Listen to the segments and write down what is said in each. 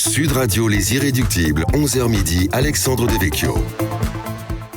Sud Radio Les Irréductibles, 11h midi, Alexandre Devecchio.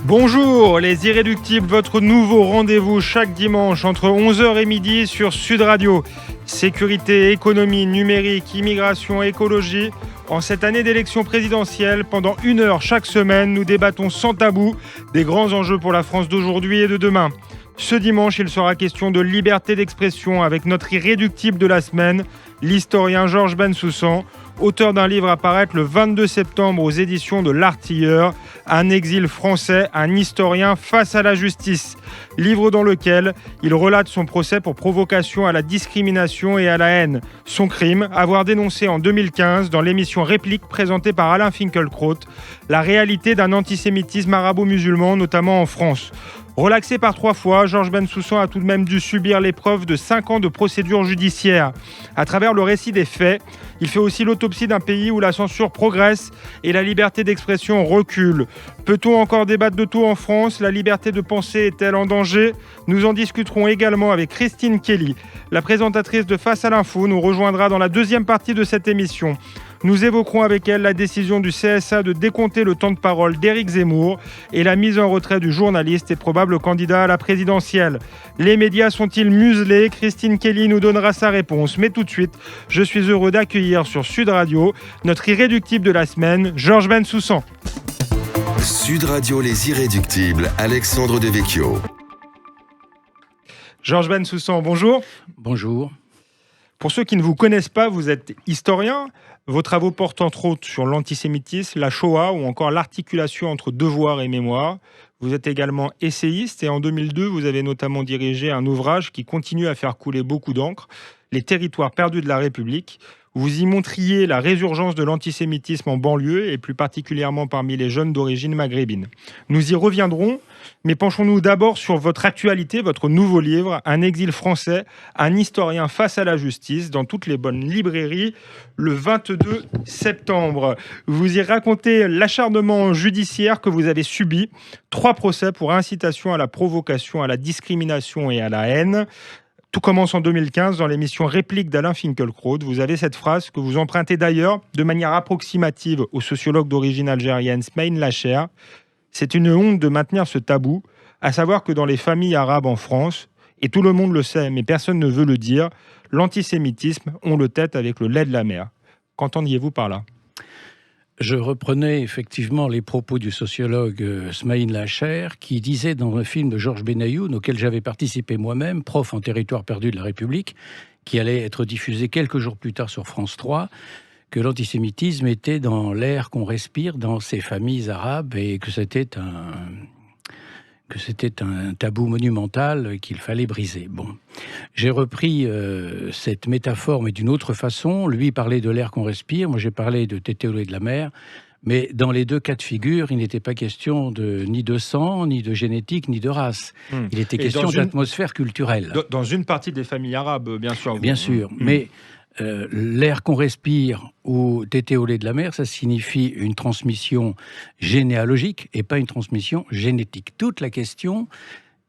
Bonjour les Irréductibles, votre nouveau rendez-vous chaque dimanche entre 11h et midi sur Sud Radio. Sécurité, économie, numérique, immigration, écologie. En cette année d'élection présidentielle, pendant 1 heure chaque semaine, nous débattons sans tabou des grands enjeux pour la France d'aujourd'hui et de demain. Ce dimanche, il sera question de liberté d'expression avec notre irréductible de la semaine, l'historien Georges Bensoussan, auteur d'un livre à paraître le 22 septembre aux éditions de L'Artilleur, Un exil français, un historien face à la justice. Livre dans lequel il relate son procès pour provocation à la discrimination et à la haine. Son crime, avoir dénoncé en 2015, dans l'émission Réplique présentée par Alain Finkielkraut, la réalité d'un antisémitisme arabo-musulman, notamment en France. Relaxé par 3 fois, Georges Bensoussan a tout de même dû subir l'épreuve de 5 ans de procédure judiciaire. À travers le récit des faits, il fait aussi l'autopsie d'un pays où la censure progresse et la liberté d'expression recule. Peut-on encore débattre de tout en France ? La liberté de penser est-elle en danger ? Nous en discuterons également avec Christine Kelly. La présentatrice de Face à l'info nous rejoindra dans la deuxième partie de cette émission. Nous évoquerons avec elle la décision du CSA de décompter le temps de parole d'Éric Zemmour et la mise en retrait du journaliste et probable candidat à la présidentielle. Les médias sont-ils muselés ? Christine Kelly nous donnera sa réponse. Mais tout de suite, je suis heureux d'accueillir sur Sud Radio notre irréductible de la semaine, Georges Bensoussan. Sud Radio Les Irréductibles, Alexandre Devecchio. Georges Bensoussan, bonjour. Bonjour. Pour ceux qui ne vous connaissent pas, vous êtes historien. Vos travaux portent entre autres sur l'antisémitisme, la Shoah ou encore l'articulation entre devoir et mémoire. Vous êtes également essayiste et en 2002, vous avez notamment dirigé un ouvrage qui continue à faire couler beaucoup d'encre, Les territoires perdus de la République. Vous y montriez la résurgence de l'antisémitisme en banlieue et plus particulièrement parmi les jeunes d'origine maghrébine. Nous y reviendrons, mais penchons-nous d'abord sur votre actualité, votre nouveau livre, Un exil français, un historien face à la justice, dans toutes les bonnes librairies, le 22 septembre. Vous y racontez l'acharnement judiciaire que vous avez subi, 3 procès pour incitation à la provocation, à la discrimination et à la haine. Tout commence en 2015 dans l'émission Réplique d'Alain Finkielkraut. Vous avez cette phrase que vous empruntez d'ailleurs de manière approximative au sociologue d'origine algérienne Smaïn Lacher. C'est une honte de maintenir ce tabou, à savoir que dans les familles arabes en France, et tout le monde le sait, mais personne ne veut le dire, l'antisémitisme, on le tête avec le lait de la mère. Qu'entendiez-vous par là ? Je reprenais effectivement les propos du sociologue Smaïn Lacher qui disait dans un film de Georges Benayoun auquel j'avais participé moi-même, Prof en territoire perdu de la République, qui allait être diffusé quelques jours plus tard sur France 3, que l'antisémitisme était dans l'air qu'on respire dans ces familles arabes et que c'était un tabou monumental qu'il fallait briser. Bon, j'ai repris cette métaphore, mais d'une autre façon. Lui parlait de l'air qu'on respire, moi j'ai parlé de tété au lait de la mer. Mais dans les 2 cas de figure, il n'était pas question ni de sang, ni de génétique, ni de race. Il était question d'atmosphère culturelle. Dans une partie des familles arabes, bien sûr. Bien sûr, mais l'air qu'on respire ou tété au lait de la mer, ça signifie une transmission généalogique et pas une transmission génétique. Toute la question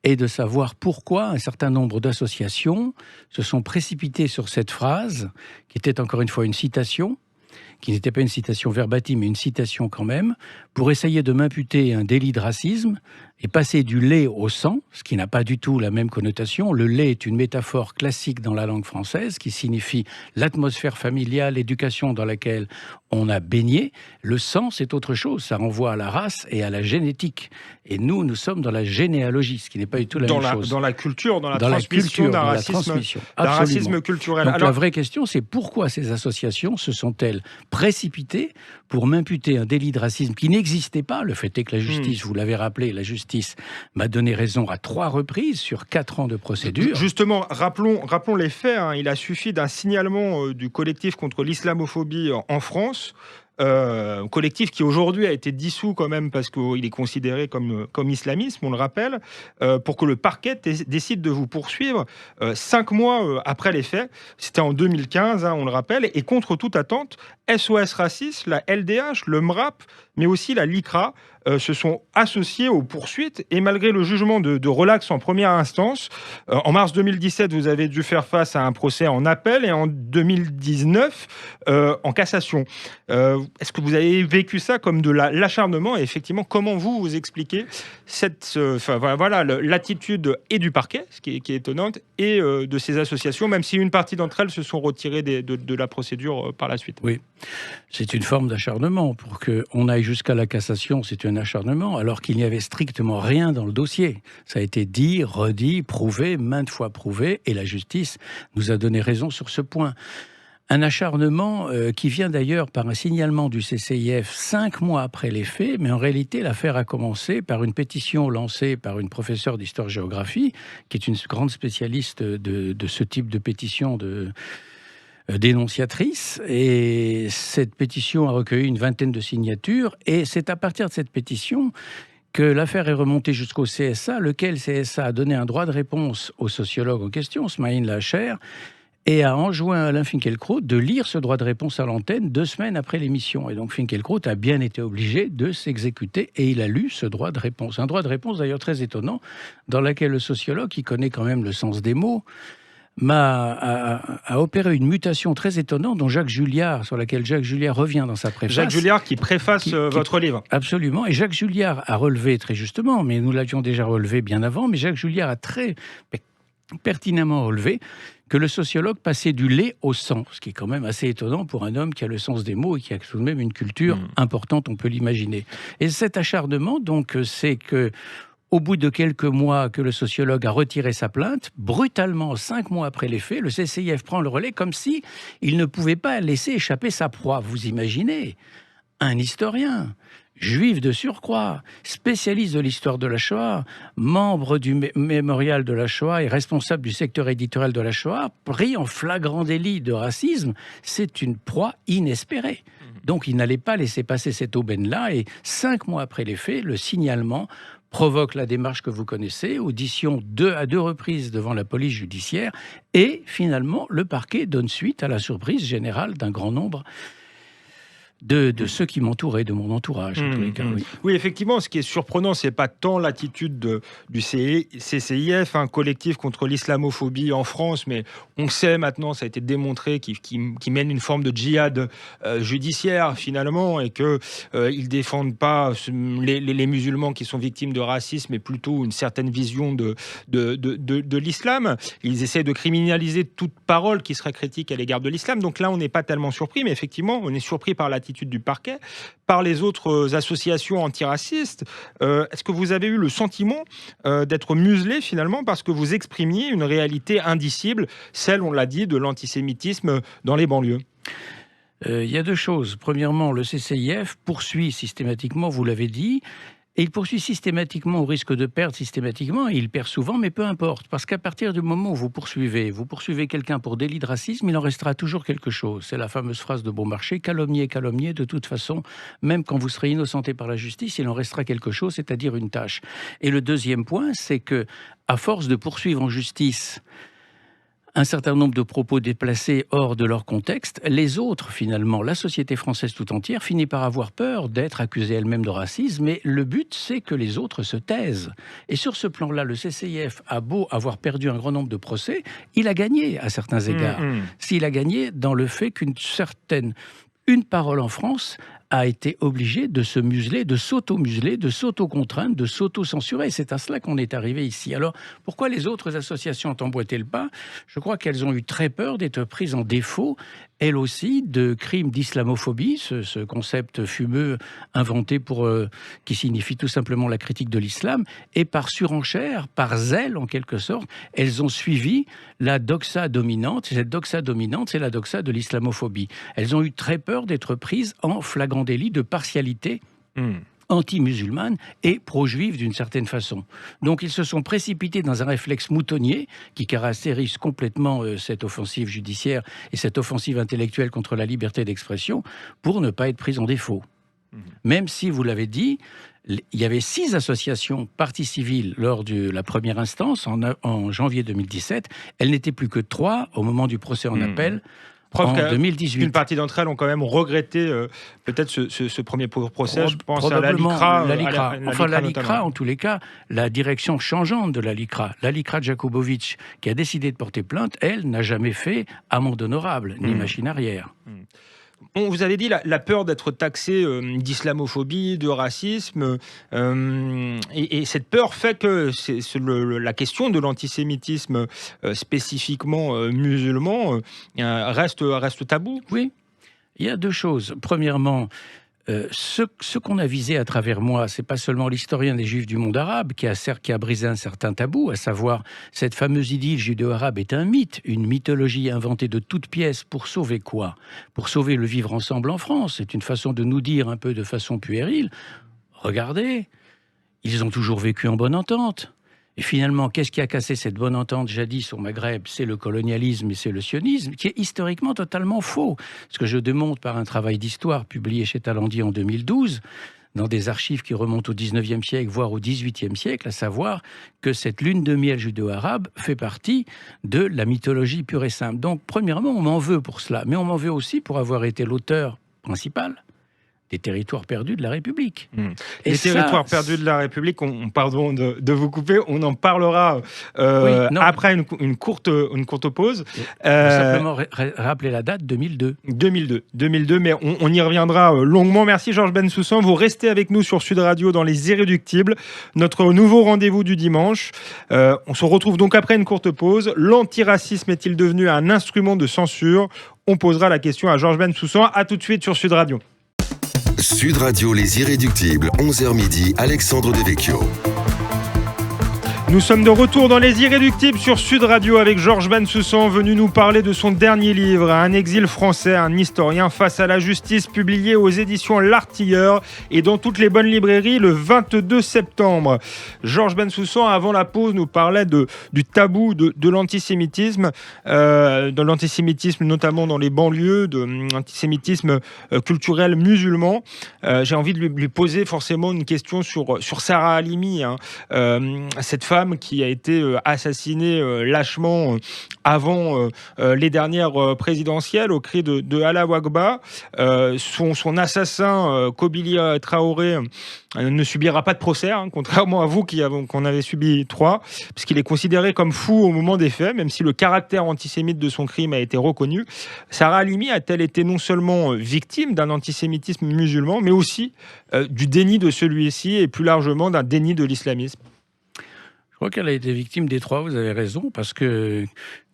est de savoir pourquoi un certain nombre d'associations se sont précipitées sur cette phrase, qui était encore une fois une citation, qui n'était pas une citation verbatim, mais une citation quand même, pour essayer de m'imputer un délit de racisme et passer du lait au sang, ce qui n'a pas du tout la même connotation. Le lait est une métaphore classique dans la langue française qui signifie l'atmosphère familiale, l'éducation dans laquelle on a baigné. Le sang, c'est autre chose, ça renvoie à la race et à la génétique. Et nous sommes dans la généalogie, ce qui n'est pas du tout la même chose. Dans la culture, dans la transmission d'un racisme culturel. Donc la vraie question, c'est pourquoi ces associations se sont-elles précipitées pour m'imputer un délit de racisme qui n'existait pas. Le fait est que la justice, vous l'avez rappelé, la justice m'a donné raison à 3 reprises sur 4 ans de procédure. Justement, rappelons les faits. Il a suffi d'un signalement du collectif contre l'islamophobie en France, collectif qui aujourd'hui a été dissous quand même parce qu'il est considéré comme islamisme, on le rappelle, pour que le parquet décide de vous poursuivre 5 mois après les faits. C'était en 2015, on le rappelle, et contre toute attente, SOS Racisme, la LDH, le MRAP, mais aussi la LICRA se sont associés aux poursuites et malgré le jugement de relax en première instance, en mars 2017, vous avez dû faire face à un procès en appel et en 2019 en cassation. Est-ce que vous avez vécu ça comme de l'acharnement et effectivement, comment vous expliquez l'attitude et du parquet, ce qui est étonnante, et de ces associations, même si une partie d'entre elles se sont retirées de la procédure par la suite? Oui, c'est une forme d'acharnement. Pour qu'on aille jusqu'à la cassation, c'est un acharnement, alors qu'il n'y avait strictement rien dans le dossier. Ça a été dit, redit, prouvé, maintes fois prouvé, et la justice nous a donné raison sur ce point. Un acharnement qui vient d'ailleurs par un signalement du CCIF 5 mois après les faits, mais en réalité l'affaire a commencé par une pétition lancée par une professeure d'histoire-géographie, qui est une grande spécialiste de ce type de pétition dénonciatrice, et cette pétition a recueilli une vingtaine de signatures, et c'est à partir de cette pétition que l'affaire est remontée jusqu'au CSA, lequel CSA a donné un droit de réponse au sociologue en question, Smaïn Lacher, et a enjoint Alain Finkielkraut de lire ce droit de réponse à l'antenne 2 semaines après l'émission. Et donc Finkielkraut a bien été obligé de s'exécuter, et il a lu ce droit de réponse. Un droit de réponse d'ailleurs très étonnant, dans lequel le sociologue, qui connaît quand même le sens des mots, a opéré une mutation très étonnante sur laquelle Jacques Julliard revient dans sa préface. Jacques Julliard qui préface votre livre. Absolument. Et Jacques Julliard a relevé très justement, mais nous l'avions déjà relevé bien avant, mais Jacques Julliard a très pertinemment relevé que le sociologue passait du lait au sang, ce qui est quand même assez étonnant pour un homme qui a le sens des mots et qui a tout de même une culture importante, on peut l'imaginer. Et cet acharnement, donc, c'est que au bout de quelques mois que le sociologue a retiré sa plainte, brutalement, 5 mois après les faits, le CCIF prend le relais comme si il ne pouvait pas laisser échapper sa proie. Vous imaginez un historien, juif de surcroît, spécialiste de l'histoire de la Shoah, membre du mémorial de la Shoah et responsable du secteur éditorial de la Shoah, pris en flagrant délit de racisme, c'est une proie inespérée. Donc il n'allait pas laisser passer cette aubaine-là, et 5 mois après les faits, le signalement provoque la démarche que vous connaissez, audition à deux reprises devant la police judiciaire, et finalement le parquet donne suite à la surprise générale d'un grand nombre de ceux qui m'entouraient, de mon entourage. En tous les cas, oui. Oui, effectivement, ce qui est surprenant, c'est pas tant l'attitude du CCIF, un collectif contre l'islamophobie en France, mais on sait maintenant, ça a été démontré, qui mène une forme de djihad judiciaire finalement, et que ils défendent pas les musulmans qui sont victimes de racisme, mais plutôt une certaine vision de l'islam. Ils essaient de criminaliser toute parole qui serait critique à l'égard de l'islam. Donc là, on n'est pas tellement surpris, mais effectivement, on est surpris par l'attitude du parquet, par les autres associations antiracistes. Est-ce que vous avez eu le sentiment d'être muselé finalement parce que vous exprimiez une réalité indicible, celle, on l'a dit, de l'antisémitisme dans les banlieues? Il y a 2 choses. Premièrement, le CCIF poursuit systématiquement, vous l'avez dit, et il poursuit systématiquement au risque de perdre systématiquement, et il perd souvent, mais peu importe. Parce qu'à partir du moment où vous poursuivez quelqu'un pour délit de racisme, il en restera toujours quelque chose. C'est la fameuse phrase de Beaumarchais, calomnier, calomnier, de toute façon, même quand vous serez innocenté par la justice, il en restera quelque chose, c'est-à-dire une tâche. Et le deuxième point, c'est que, à force de poursuivre en justice un certain nombre de propos déplacés hors de leur contexte, les autres, finalement, la société française tout entière, finit par avoir peur d'être accusée elle-même de racisme, mais le but, c'est que les autres se taisent. Et sur ce plan-là, le CCIF a beau avoir perdu un grand nombre de procès, il a gagné à certains égards. S'il a gagné dans le fait une parole en France a été obligé de se museler, de s'auto-museler, de s'auto-contraindre, de s'auto-censurer. C'est à cela qu'on est arrivé ici. Alors, pourquoi les autres associations ont emboîté le pas? Je crois qu'elles ont eu très peur d'être prises en défaut, elles aussi, de crimes d'islamophobie, ce concept fumeux inventé qui signifie tout simplement la critique de l'islam, et par surenchère, par zèle en quelque sorte, elles ont suivi la doxa dominante. Et cette doxa dominante, c'est la doxa de l'islamophobie. Elles ont eu très peur d'être prises en flagrant délit de partialité anti-musulmane et pro-juive d'une certaine façon. Donc ils se sont précipités dans un réflexe moutonnier qui caractérise complètement cette offensive judiciaire et cette offensive intellectuelle contre la liberté d'expression pour ne pas être pris en défaut. Même si, vous l'avez dit, il y avait 6 associations parties civiles lors de la première instance en janvier 2017. Elles n'étaient plus que 3 au moment du procès en appel, Preuve en qu'une 2018. partie d'entre elles ont quand même regretté peut-être ce premier procès. Je pense à la Probablement LICRA. la LICRA, en tous les cas, la direction changeante de la LICRA Jakubovic, qui a décidé de porter plainte, elle n'a jamais fait amende honorable, ni machine arrière. On vous avait dit la peur d'être taxé d'islamophobie, de racisme, et cette peur fait que la question de l'antisémitisme spécifiquement musulman reste tabou. Oui, il y a deux choses. Premièrement, ce qu'on a visé à travers moi, c'est pas seulement l'historien des Juifs du monde arabe qui a brisé un certain tabou, à savoir cette fameuse idylle judéo-arabe est un mythe, une mythologie inventée de toutes pièces pour sauver quoi ? Pour sauver le vivre ensemble en France. C'est une façon de nous dire un peu de façon puérile, regardez, ils ont toujours vécu en bonne entente. Et finalement, qu'est-ce qui a cassé cette bonne entente jadis au Maghreb ? C'est le colonialisme et c'est le sionisme, qui est historiquement totalement faux. Ce que je démontre par un travail d'histoire publié chez Talandier en 2012, dans des archives qui remontent au 19e siècle, voire au 18e siècle, à savoir que cette lune de miel judéo-arabe fait partie de la mythologie pure et simple. Donc, premièrement, on m'en veut pour cela, mais on m'en veut aussi pour avoir été l'auteur principal des territoires perdus de la République. Les territoires perdus de la République, pardon de vous couper, on en parlera après une courte pause. Simplement rappeler la date, 2002. 2002, mais on y reviendra longuement. Merci Georges Bensoussan, vous restez avec nous sur Sud Radio dans Les Irréductibles, notre nouveau rendez-vous du dimanche. On se retrouve donc après une courte pause. L'antiracisme est-il devenu un instrument de censure ? On posera la question à Georges Bensoussan. À tout de suite sur Sud Radio. Sud Radio, Les Irréductibles, 11h midi, Alexandre Devecchio. Nous sommes de retour dans Les Irréductibles sur Sud Radio avec Georges Bensoussan, venu nous parler de son dernier livre, Un exil français, un historien face à la justice, publié aux éditions L'Artilleur et dans toutes les bonnes librairies le 22 septembre. Georges Bensoussan, avant la pause, nous parlait du tabou de l'antisémitisme, notamment dans les banlieues, de l'antisémitisme culturel musulman. J'ai envie de lui poser forcément une question sur Sarah Halimi, cette femme qui a été assassinée lâchement avant les dernières présidentielles au cri de Allah Wakba. Son assassin, Kobili Traoré, ne subira pas de procès, contrairement à vous qu'on avait subi 3, puisqu'il est considéré comme fou au moment des faits, même si le caractère antisémite de son crime a été reconnu. Sarah Halimi a-t-elle été non seulement victime d'un antisémitisme musulman, mais aussi du déni de celui-ci et plus largement d'un déni de l'islamisme ? Je crois qu'elle a été victime des 3, vous avez raison, parce que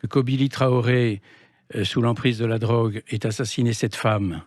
Kobili Traoré, sous l'emprise de la drogue, ait assassiné cette femme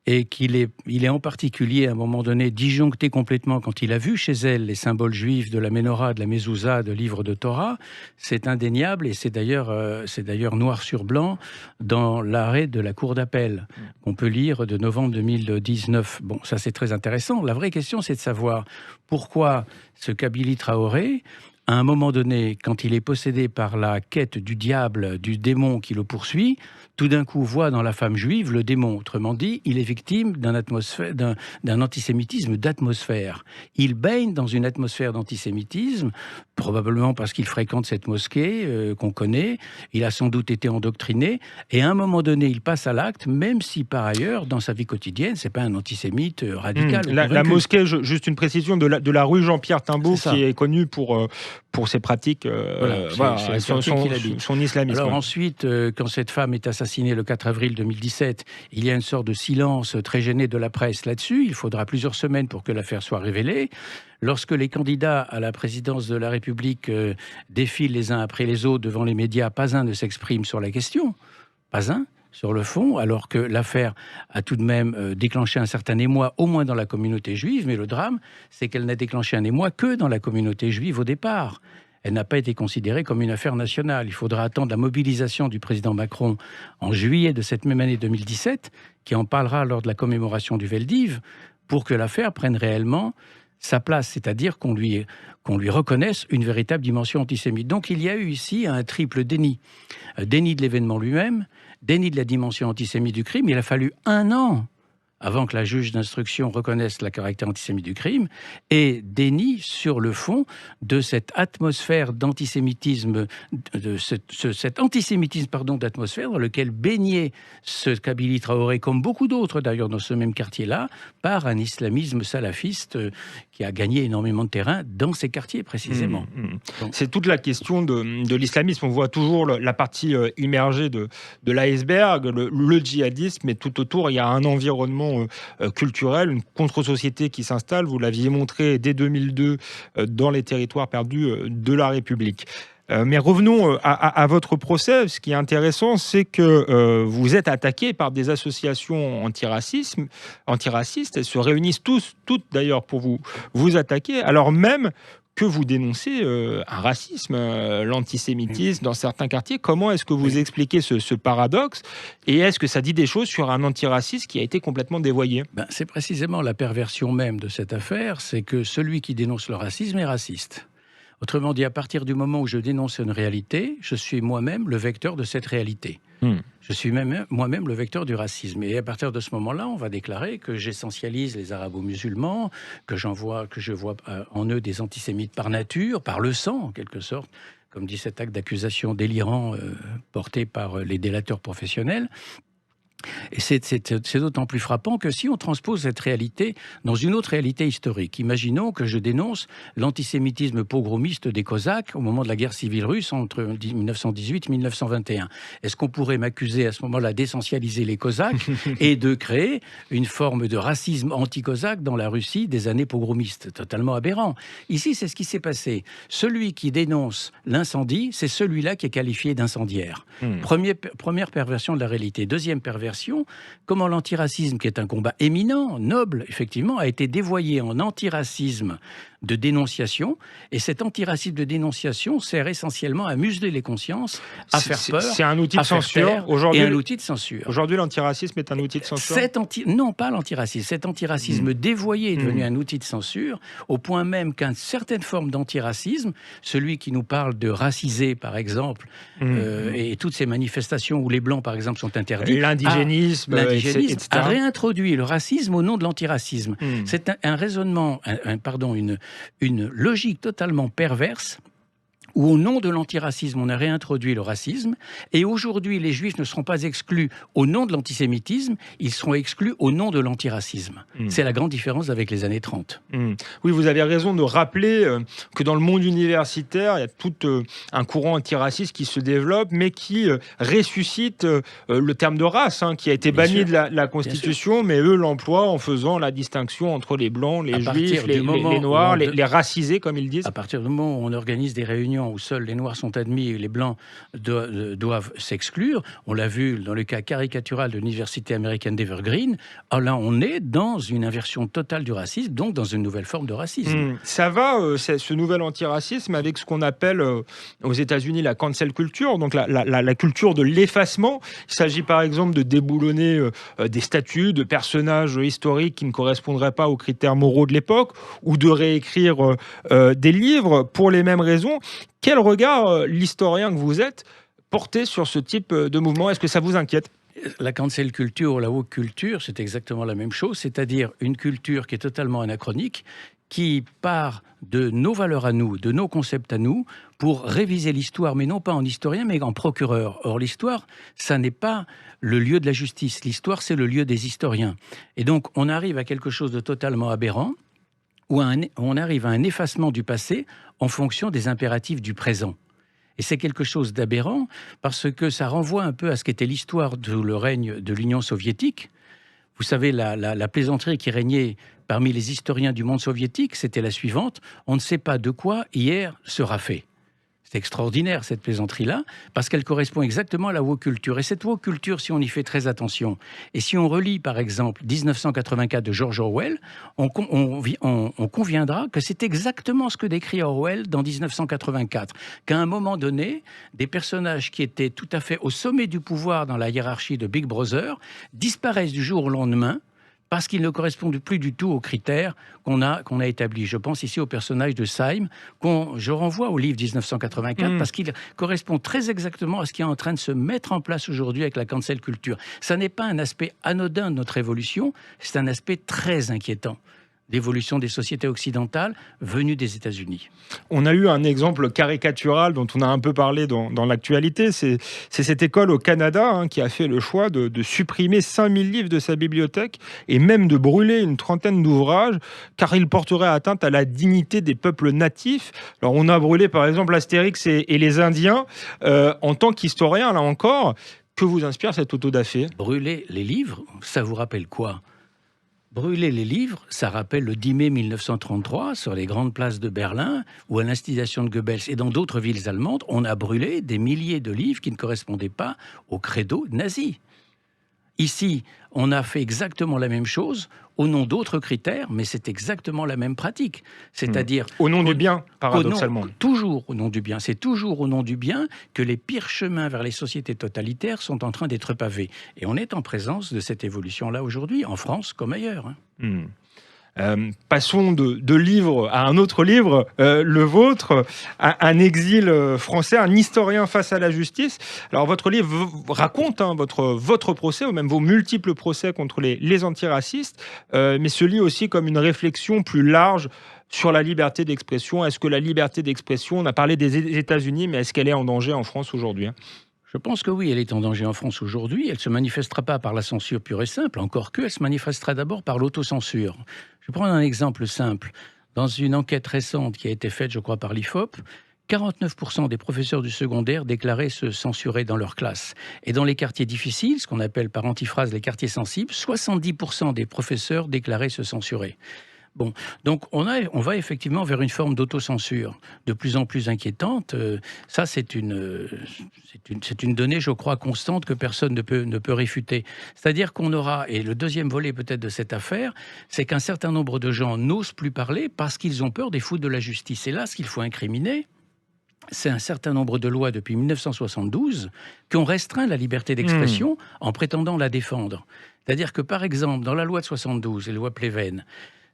et qu'il est en particulier, à un moment donné, disjoncté complètement quand il a vu chez elle les symboles juifs de la Ménorah, de la Mezouza, de livre de Torah, c'est indéniable et c'est d'ailleurs noir sur blanc dans l'arrêt de la Cour d'appel qu'on peut lire de novembre 2019. Bon, ça c'est très intéressant. La vraie question, c'est de savoir pourquoi ce Kobili Traoré, à un moment donné, quand il est possédé par la quête du diable, du démon qui le poursuit, tout d'un coup voit dans la femme juive le démon. Autrement dit, il est victime d'un antisémitisme d'atmosphère. Il baigne dans une atmosphère d'antisémitisme, probablement parce qu'il fréquente cette mosquée qu'on connaît. Il a sans doute été endoctriné. Et à un moment donné, il passe à l'acte, même si par ailleurs, dans sa vie quotidienne, c'est pas un antisémite radical. La mosquée, juste une précision, de la rue Jean-Pierre Timbaud, qui est connue pour ses pratiques, son islamisme. Alors ensuite, quand cette femme est assassinée le 4 avril 2017, il y a une sorte de silence très gêné de la presse là-dessus. Il faudra plusieurs semaines pour que l'affaire soit révélée. Lorsque les candidats à la présidence de la République défilent les uns après les autres devant les médias, pas un ne s'exprime sur la question. Pas un sur le fond, alors que l'affaire a tout de même déclenché un certain émoi, au moins dans la communauté juive, mais le drame, c'est qu'elle n'a déclenché un émoi que dans la communauté juive au départ. Elle n'a pas été considérée comme une affaire nationale. Il faudra attendre la mobilisation du président Macron en juillet de cette même année 2017, qui en parlera lors de la commémoration du Veldiv, pour que l'affaire prenne réellement sa place, c'est-à-dire qu'on lui reconnaisse une véritable dimension antisémite. Donc il y a eu ici un triple déni. Déni de l'événement lui-même, déni de la dimension antisémite du crime. Il a fallu 1 an avant que la juge d'instruction reconnaisse le caractère antisémite du crime, et dénie sur le fond de cette atmosphère d'antisémitisme, cet antisémitisme d'atmosphère dans lequel baignait ce Kabili Traoré, comme beaucoup d'autres d'ailleurs dans ce même quartier-là, par un islamisme salafiste qui a gagné énormément de terrain dans ces quartiers précisément. C'est toute la question de l'islamisme. On voit toujours la partie immergée de l'iceberg, le djihadisme, mais tout autour, il y a un environnement culturel, une contre-société qui s'installe. Vous l'aviez montré dès 2002 dans les territoires perdus de la République. Mais revenons à votre procès. Ce qui est intéressant, c'est que vous êtes attaqué par des associations antiracistes. Elles se réunissent toutes d'ailleurs pour vous attaquer, alors même que vous dénoncez un racisme, l'antisémitisme dans certains quartiers. Comment est-ce que vous expliquez ce paradoxe? Et est-ce que ça dit des choses sur un antiracisme qui a été complètement dévoyé? C'est précisément la perversion même de cette affaire, c'est que celui qui dénonce le racisme est raciste. Autrement dit, à partir du moment où je dénonce une réalité, je suis moi-même le vecteur de cette réalité. Je suis moi-même le vecteur du racisme. Et à partir de ce moment-là, on va déclarer que j'essentialise les arabo-musulmans, que je vois en eux des antisémites par nature, par le sang en quelque sorte, comme dit cet acte d'accusation délirant porté par les délateurs professionnels. Et c'est d'autant plus frappant que si on transpose cette réalité dans une autre réalité historique, imaginons que je dénonce l'antisémitisme pogromiste des Cosaques au moment de la guerre civile russe entre 1918 et 1921. Est-ce qu'on pourrait m'accuser à ce moment-là d'essentialiser les Cosaques et de créer une forme de racisme anti-cosaque dans la Russie des années pogromistes? Totalement aberrant. Ici, c'est ce qui s'est passé. Celui qui dénonce l'incendie, c'est celui-là qui est qualifié d'incendiaire. Première perversion de la réalité. Deuxième perversion, comment l'antiracisme, qui est un combat éminent, noble, effectivement, a été dévoyé en antiracisme de dénonciation. Et cet antiracisme de dénonciation sert essentiellement à museler les consciences, à faire peur, c'est un outil de censure. Et un outil de censure. Aujourd'hui, l'antiracisme est un outil de censure. Non, pas l'antiracisme. Cet antiracisme dévoyé est devenu un outil de censure, au point même qu'une certaine forme d'antiracisme, celui qui nous parle de raciser, par exemple, et toutes ces manifestations où les Blancs, par exemple, sont interdits, l'indigénisme, etc., a réintroduit le racisme au nom de l'antiracisme. C'est un raisonnement, une logique totalement perverse, où au nom de l'antiracisme, on a réintroduit le racisme, et aujourd'hui, les Juifs ne seront pas exclus au nom de l'antisémitisme, ils seront exclus au nom de l'antiracisme. C'est la grande différence avec les années 30. Oui, vous avez raison de rappeler que dans le monde universitaire, il y a tout un courant antiraciste qui se développe, mais qui ressuscite le terme de race, qui a été banni de la Constitution, mais eux l'emploient en faisant la distinction entre les Blancs, les Juifs, les Noirs, les racisés, comme ils disent. À partir du moment où on organise des réunions où seuls les Noirs sont admis et les Blancs doivent s'exclure. On l'a vu dans le cas caricatural de l'université américaine d'Evergreen. Alors là, on est dans une inversion totale du racisme, donc dans une nouvelle forme de racisme. Ça va, ce nouvel antiracisme, avec ce qu'on appelle aux États-Unis la cancel culture, donc la culture de l'effacement. Il s'agit par exemple de déboulonner des statues de personnages historiques qui ne correspondraient pas aux critères moraux de l'époque, ou de réécrire des livres pour les mêmes raisons. Quel regard l'historien que vous êtes portez sur ce type de mouvement? Est-ce que ça vous inquiète? La cancel culture ou la woke culture, c'est exactement la même chose, c'est-à-dire une culture qui est totalement anachronique, qui part de nos valeurs à nous, de nos concepts à nous, pour réviser l'histoire, mais non pas en historien, mais en procureur. Or, l'histoire, ça n'est pas le lieu de la justice. L'histoire, c'est le lieu des historiens. Et donc, on arrive à quelque chose de totalement aberrant, où on arrive à un effacement du passé en fonction des impératifs du présent. Et c'est quelque chose d'aberrant parce que ça renvoie un peu à ce qu'était l'histoire sous le règne de l'Union soviétique. Vous savez, la plaisanterie qui régnait parmi les historiens du monde soviétique, c'était la suivante: on ne sait pas de quoi hier sera fait. C'est extraordinaire, cette plaisanterie-là, parce qu'elle correspond exactement à la woke culture. Et cette woke culture, si on y fait très attention, et si on relit, par exemple, 1984 de George Orwell, on conviendra que c'est exactement ce que décrit Orwell dans 1984. Qu'à un moment donné, des personnages qui étaient tout à fait au sommet du pouvoir dans la hiérarchie de Big Brother disparaissent du jour au lendemain, parce qu'ils ne correspondent plus du tout aux critères qu'on a établis. Je pense ici au personnage de Syme, je renvoie au livre 1984, parce qu'il correspond très exactement à ce qui est en train de se mettre en place aujourd'hui avec la cancel culture. Ça n'est pas un aspect anodin de notre évolution, c'est un aspect très inquiétant d'évolution des sociétés occidentales venues des États-Unis. On a eu un exemple caricatural dont on a un peu parlé dans l'actualité. C'est cette école au Canada qui a fait le choix de supprimer 5000 livres de sa bibliothèque et même de brûler une trentaine d'ouvrages car ils porteraient atteinte à la dignité des peuples natifs. Alors on a brûlé par exemple Astérix et les Indiens. En tant qu'historien, là encore, que vous inspire cette autodafé ? Brûler les livres, ça vous rappelle quoi ? Brûler les livres, ça rappelle le 10 mai 1933, sur les grandes places de Berlin, où à l'instigation de Goebbels et dans d'autres villes allemandes, on a brûlé des milliers de livres qui ne correspondaient pas au credo nazi. Ici, on a fait exactement la même chose au nom d'autres critères, mais c'est exactement la même pratique. C'est-à-dire... Au nom du bien, paradoxalement. Toujours au nom du bien. C'est toujours au nom du bien que les pires chemins vers les sociétés totalitaires sont en train d'être pavés. Et on est en présence de cette évolution-là aujourd'hui, en France comme ailleurs. Passons de livre à un autre livre, le vôtre, un exil français, un historien face à la justice. Alors votre livre raconte votre procès, ou même vos multiples procès contre les antiracistes, mais se lit aussi comme une réflexion plus large sur la liberté d'expression. Est-ce que la liberté d'expression, on a parlé des États-Unis, mais est-ce qu'elle est en danger en France aujourd'hui ? Je pense que oui, elle est en danger en France aujourd'hui. Elle ne se manifestera pas par la censure pure et simple, encore que elle se manifestera d'abord par l'autocensure. Je prends un exemple simple. Dans une enquête récente qui a été faite, je crois, par l'IFOP, 49% des professeurs du secondaire déclaraient se censurer dans leur classe. Et dans les quartiers difficiles, ce qu'on appelle par antiphrase les quartiers sensibles, 70% des professeurs déclaraient se censurer. Bon, donc on va effectivement vers une forme d'autocensure de plus en plus inquiétante. Ça, c'est une donnée, je crois, constante que personne ne peut réfuter. C'est-à-dire qu'on aura, et le deuxième volet peut-être de cette affaire, c'est qu'un certain nombre de gens n'osent plus parler parce qu'ils ont peur des foudres de la justice. Et là, ce qu'il faut incriminer, c'est un certain nombre de lois depuis 1972 qui ont restreint la liberté d'expression en prétendant la défendre. C'est-à-dire que, par exemple, dans la loi de 72, les lois Pleven,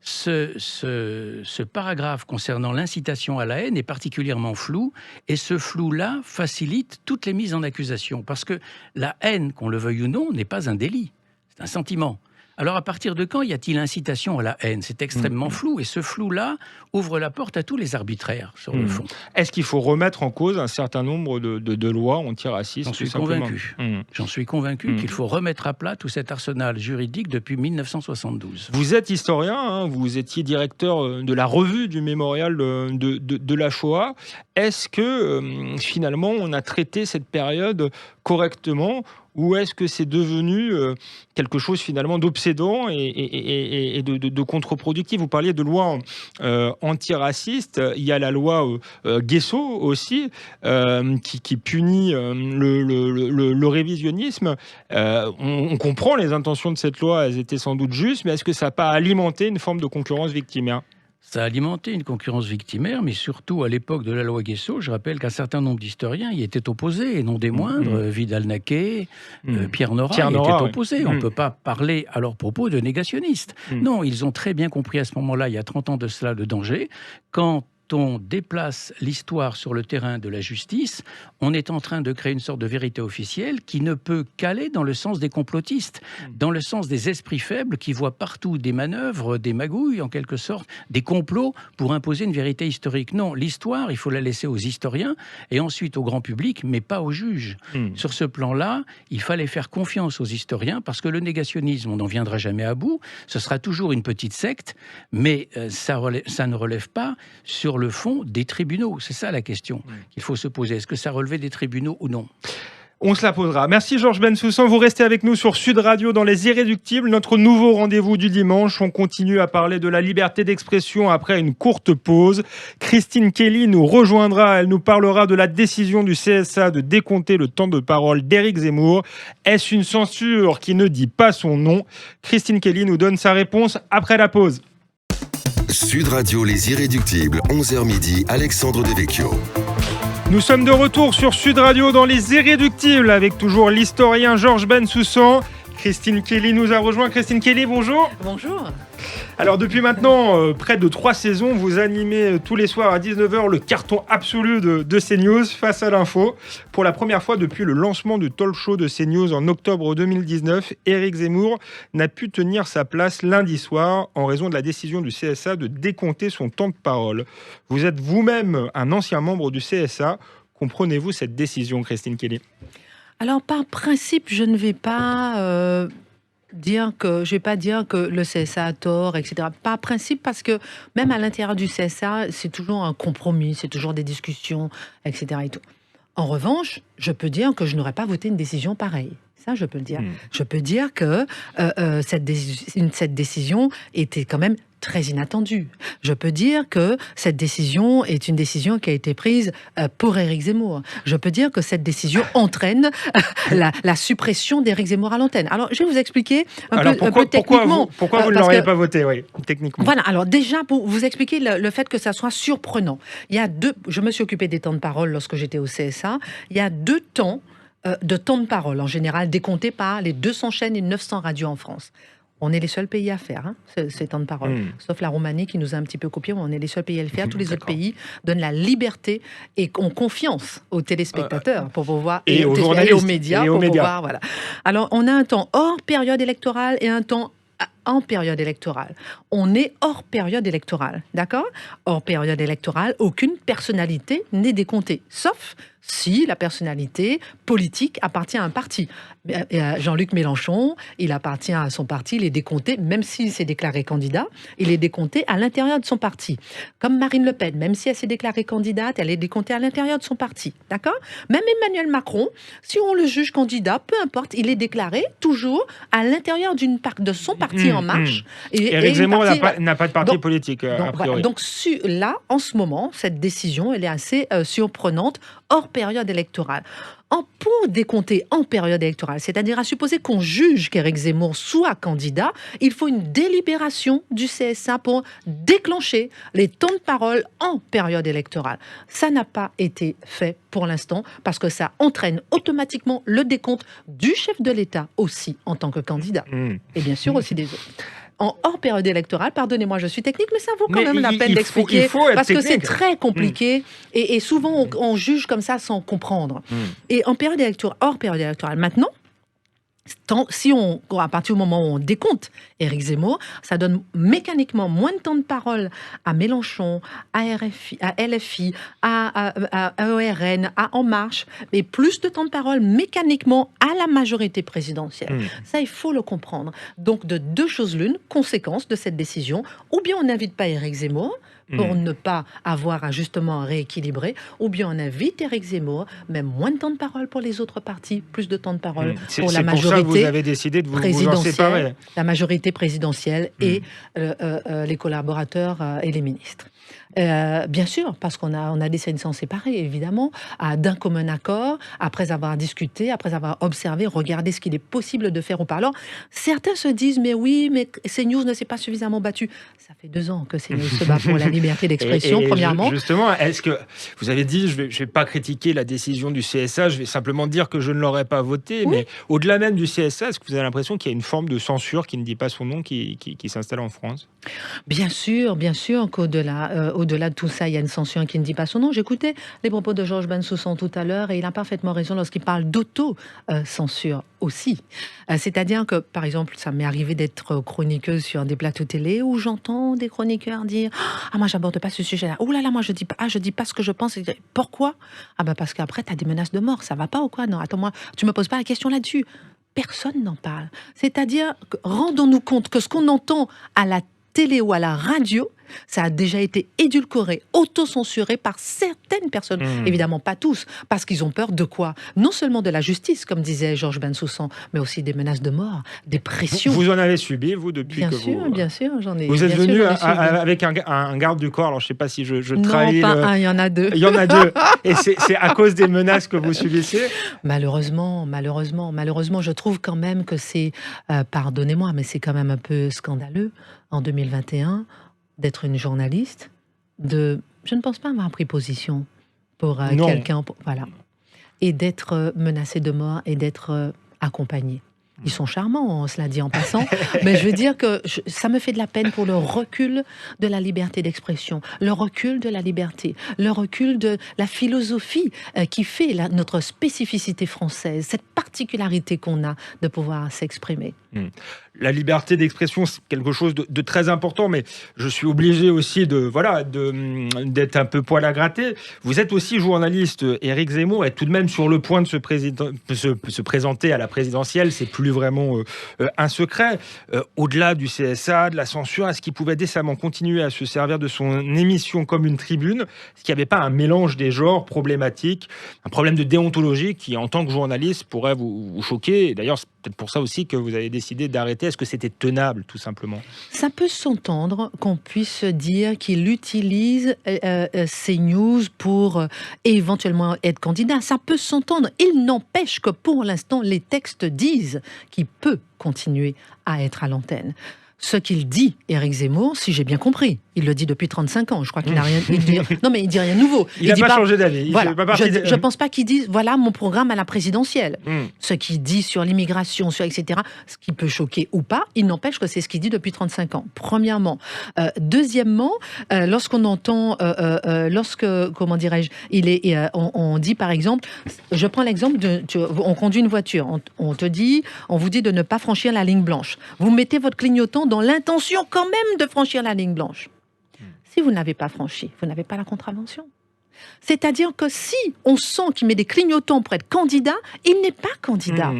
ce paragraphe concernant l'incitation à la haine est particulièrement flou, et ce flou-là facilite toutes les mises en accusation, parce que la haine, qu'on le veuille ou non, n'est pas un délit, c'est un sentiment. Alors à partir de quand y a-t-il incitation à la haine ? C'est extrêmement flou, et ce flou-là ouvre la porte à tous les arbitraires sur le fond. Est-ce qu'il faut remettre en cause un certain nombre de lois antiracistes ? J'en suis convaincu qu'il faut remettre à plat tout cet arsenal juridique depuis 1972. Vous êtes historien, vous étiez directeur de la revue du mémorial de la Shoah. Est-ce que finalement on a traité cette période correctement ? Ou est-ce que c'est devenu quelque chose finalement d'obsédant et de contre-productif ? Vous parliez de loi antiraciste. Il y a la loi Guesso aussi qui punit le révisionnisme. On comprend les intentions de cette loi, elles étaient sans doute justes, mais est-ce que ça n'a pas alimenté une forme de concurrence victimaire ? Ça a alimenté une concurrence victimaire, mais surtout à l'époque de la loi Guesso, je rappelle qu'un certain nombre d'historiens y étaient opposés, et non des moindres. Vidal-Naquet, Pierre Nora y étaient opposés. On ne peut pas parler à leur propos de négationnistes. Non, ils ont très bien compris à ce moment-là, il y a 30 ans de cela, le danger. Quand on déplace l'histoire sur le terrain de la justice, on est en train de créer une sorte de vérité officielle qui ne peut qu'aller dans le sens des complotistes, dans le sens des esprits faibles qui voient partout des manœuvres, des magouilles en quelque sorte, des complots pour imposer une vérité historique. Non, l'histoire, il faut la laisser aux historiens et ensuite au grand public, mais pas aux juges. Sur ce plan-là, il fallait faire confiance aux historiens parce que le négationnisme, on n'en viendra jamais à bout, ce sera toujours une petite secte, mais ça ne relève pas sur le fond des tribunaux. C'est ça la question qu'il faut se poser. Est-ce que ça relevait des tribunaux ou non ? On se la posera. Merci Georges Bensoussan. Vous restez avec nous sur Sud Radio dans Les Irréductibles, notre nouveau rendez-vous du dimanche. On continue à parler de la liberté d'expression après une courte pause. Christine Kelly nous rejoindra. Elle nous parlera de la décision du CSA de décompter le temps de parole d'Éric Zemmour. Est-ce une censure qui ne dit pas son nom ? Christine Kelly nous donne sa réponse après la pause. Sud Radio Les Irréductibles, 11h midi, Alexandre Devecchio. Nous sommes de retour sur Sud Radio dans Les Irréductibles avec toujours l'historien Georges Bensoussan, Christine Kelly nous a rejoint. Christine Kelly, bonjour. Bonjour. Alors depuis maintenant près de 3 saisons, vous animez tous les soirs à 19h le carton absolu de CNews Face à l'info. Pour la première fois depuis le lancement du talk show de CNews en octobre 2019, Éric Zemmour n'a pu tenir sa place lundi soir en raison de la décision du CSA de décompter son temps de parole. Vous êtes vous-même un ancien membre du CSA. Comprenez-vous cette décision, Christine Kelly ? Alors, par principe, je ne vais pas dire que le CSA a tort, etc. Par principe, parce que même à l'intérieur du CSA, c'est toujours un compromis, c'est toujours des discussions, etc. et tout. En revanche, je peux dire que je n'aurais pas voté une décision pareille. Ça, je peux le dire. Je peux dire que cette décision était quand même très inattendue. Je peux dire que cette décision est une décision qui a été prise pour Éric Zemmour. Je peux dire que cette décision entraîne la suppression d'Éric Zemmour à l'antenne. Alors, je vais vous expliquer un peu techniquement. Pourquoi vous ne l'auriez pas voté, oui, techniquement. Voilà, alors déjà, pour vous expliquer le fait que ça soit surprenant. Je me suis occupée des temps de parole lorsque j'étais au CSA. Il y a 2 temps de temps de parole, en général, décomptés par les 200 chaînes et 900 radios en France. On est les seuls pays à faire ces temps de parole, sauf la Roumanie qui nous a un petit peu copié. On est les seuls pays à le faire. Tous les autres pays donnent la liberté et ont confiance aux téléspectateurs pour pouvoir et aux journalistes et aux médias pour pouvoir. Voilà. Alors, on a un temps hors période électorale et un temps en période électorale. On est hors période électorale, d'accord ? Hors période électorale, aucune personnalité n'est décomptée, sauf si la personnalité politique appartient à un parti. Jean-Luc Mélenchon, il appartient à son parti, il est décompté, même s'il s'est déclaré candidat, il est décompté à l'intérieur de son parti. Comme Marine Le Pen, même si elle s'est déclarée candidate, elle est décomptée à l'intérieur de son parti, d'accord ? Même Emmanuel Macron, si on le juge candidat, peu importe, il est déclaré toujours à l'intérieur de son parti En Marche. Et Éric Zemmour n'a pas de parti politique, a priori. Voilà. Donc là, en ce moment, cette décision, elle est assez surprenante, hors période électorale. Pour décompter en période électorale, c'est-à-dire à supposer qu'on juge qu'Éric Zemmour soit candidat, il faut une délibération du CSA pour déclencher les temps de parole en période électorale. Ça n'a pas été fait pour l'instant parce que ça entraîne automatiquement le décompte du chef de l'État aussi en tant que candidat. Et bien sûr aussi des autres. En hors période électorale, pardonnez-moi, je suis technique, mais ça vaut quand même la peine d'expliquer, parce que c'est très compliqué, et souvent on juge comme ça sans comprendre. Et en période électorale, hors période électorale, maintenant, à partir du moment où on décompte Éric Zemmour, ça donne mécaniquement moins de temps de parole à Mélenchon, à LFI, à ERN, à En Marche, mais plus de temps de parole mécaniquement à la majorité présidentielle. Ça, il faut le comprendre. Donc, de 2 choses l'une, conséquence de cette décision, ou bien on n'invite pas Éric Zemmour, pour ne pas avoir un justement rééquilibré, ou bien on invite Éric Zemmour, même moins de temps de parole pour les autres partis, plus de temps de parole pour la majorité. C'est pour ça que vous avez décidé de vous en séparer. La majorité présidentielle et les collaborateurs et les ministres. Bien sûr, parce qu'on a décidé de s'en séparer, évidemment, d'un commun accord, après avoir discuté, après avoir observé, regardé ce qu'il est possible de faire ou pas. Alors, certains se disent, mais CNews ne s'est pas suffisamment battu. Ça fait 2 ans que CNews se bat pour la liberté d'expression, premièrement. Justement, est-ce que vous avez dit, je vais pas critiquer la décision du CSA, je vais simplement dire que je ne l'aurais pas voté, mais au-delà même du CSA, est-ce que vous avez l'impression qu'il y a une forme de censure qui ne dit pas son nom, qui s'installe en France ? Bien sûr qu'au-delà de tout ça, il y a une censure qui ne dit pas son nom. J'écoutais les propos de Georges Bensoussan tout à l'heure et il a parfaitement raison lorsqu'il parle d'auto-censure aussi. C'est-à-dire que, par exemple, ça m'est arrivé d'être chroniqueuse sur des plateaux télé où j'entends des chroniqueurs dire « Ah, moi, j'aborde pas ce sujet-là. Oh là là, moi, je dis pas ce que je pense. » Pourquoi ? Ah ben parce qu'après, tu as des menaces de mort. Ça va pas ou quoi ? Non, attends, moi, tu me poses pas la question là-dessus. Personne n'en parle. C'est-à-dire, rendons-nous compte que ce qu'on entend à la télé ou à la radio, ça a déjà été édulcoré, auto-censuré par certaines personnes, évidemment pas tous, parce qu'ils ont peur de quoi ? Non seulement de la justice, comme disait Georges Bensoussan, mais aussi des menaces de mort, des pressions. Vous en avez subi, vous, depuis que vous... Bien sûr, j'en ai. Vous êtes venu avec un garde du corps, alors je ne sais pas si je trahis... Non, pas un, il y en a 2. Il y en a 2, et c'est à cause des menaces que vous subissez ? Malheureusement, je trouve quand même que c'est, pardonnez-moi, mais c'est quand même un peu scandaleux, en 2021, d'être une journaliste, je ne pense pas avoir pris position pour quelqu'un, voilà, et d'être menacée de mort et d'être accompagnée. Ils sont charmants, cela dit en passant, mais je veux dire que ça me fait de la peine pour le recul de la liberté d'expression, le recul de la liberté, le recul de la philosophie qui fait notre spécificité française, cette particularité qu'on a de pouvoir s'exprimer. La liberté d'expression, c'est quelque chose de très important, mais je suis obligé aussi d'être un peu poil à gratter. Vous êtes aussi journaliste, Éric Zemmour, est tout de même sur le point de se présenter à la présidentielle. C'est plus vraiment un secret. Au-delà du CSA, de la censure, est-ce qu'il pouvait décemment continuer à se servir de son émission comme une tribune? Est-ce qu'il n'y avait pas un mélange des genres problématique, un problème de déontologie qui, en tant que journaliste, pourrait vous choquer? Et d'ailleurs, c'est peut-être pour ça aussi que vous avez décidé d'arrêter. Est-ce que c'était tenable, tout simplement? Ça peut s'entendre qu'on puisse dire qu'il utilise ces news pour éventuellement être candidat. Ça peut s'entendre. Il n'empêche que pour l'instant, les textes disent qu'il peut continuer à être à l'antenne. Ce qu'il dit, Éric Zemmour, si j'ai bien compris, il le dit depuis 35 ans, je crois qu'il n'a rien dit. Non, mais il dit rien de nouveau. Il n'a pas changé d'avis. Voilà, je ne pense pas qu'il dise, voilà mon programme à la présidentielle. Ce qu'il dit sur l'immigration, sur etc., ce qui peut choquer ou pas, il n'empêche que c'est ce qu'il dit depuis 35 ans, premièrement. Deuxièmement, lorsqu'on entend, comment dirais-je, on dit par exemple, je prends l'exemple, on conduit une voiture, on vous dit de ne pas franchir la ligne blanche. Vous mettez votre clignotant dans l'intention quand même de franchir la ligne blanche. Si vous n'avez pas franchi, vous n'avez pas la contravention. C'est-à-dire que si on sent qu'il met des clignotants pour être candidat, il n'est pas candidat.